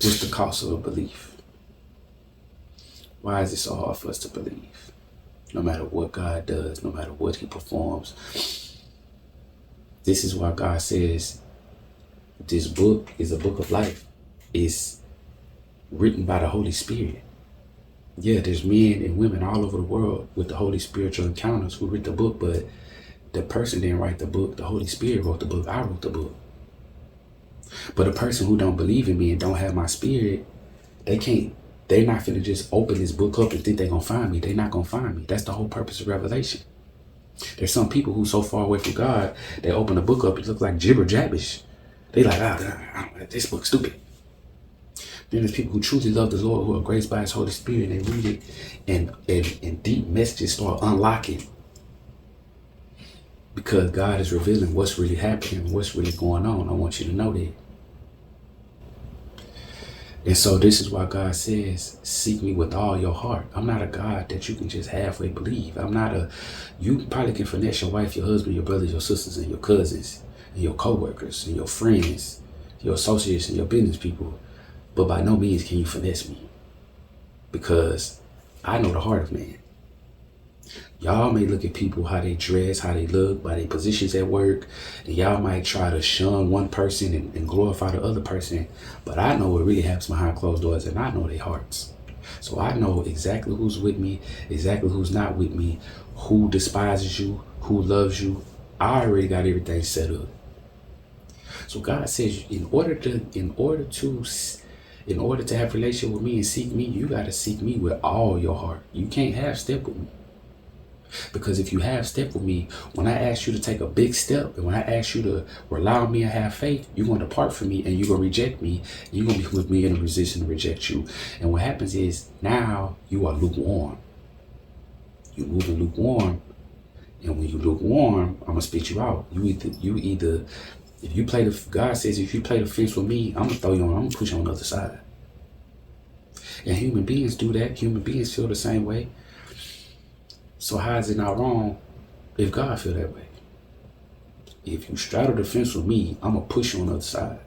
What's the cost of a belief? Why is it so hard for us to believe? No matter what God does, no matter what he performs. This is why God says this book is a book of life. It's written by the Holy Spirit. Yeah, there's men and women all over the world with the Holy Spiritual encounters who read the book, but the person didn't write the book. The Holy Spirit wrote the book. I wrote the book. But a person who don't believe in me and don't have my spirit, they're not finna just open this book up and think they're gonna find me. They're not gonna find me. That's the whole purpose of Revelation. There's some people who so far away from God, they open the book up, it looks like jibber jabbish. They like, this book's stupid. Then there's people who truly love the Lord, who are graced by his Holy Spirit, and they read it and deep messages start unlocking. Because God is revealing what's really happening, what's really going on. I want you to know that. And so this is why God says, seek me with all your heart. I'm not a God that you can just halfway believe. You probably can finesse your wife, your husband, your brothers, your sisters, and your cousins, and your co-workers, and your friends, your associates, and your business people. But by no means can you finesse me. Because I know the heart of man. Y'all may look at people, how they dress, how they look, by their positions at work, and y'all might try to shun one person and glorify the other person. But I know what really happens behind closed doors, and I know their hearts. So I know exactly who's with me, exactly who's not with me, who despises you, who loves you. I already got everything set up. So God says, in order to have a relationship with me and seek me, you got to seek me with all your heart. You can't half step with me. Because if you half step with me, when I ask you to take a big step, and when I ask you to rely on me and have faith, you're going to depart from me and you're going to reject me. And you're going to be with me in a position to reject you. And what happens is now you are lukewarm. You're moving lukewarm. And when you lukewarm, I'm going to spit you out. God says, if you play the fence with me, I'm going to throw you on, I'm going to push you on the other side. And human beings do that. Human beings feel the same way. So how is it not wrong if God feel that way? If you straddle the fence with me, I'm going to push you on the other side.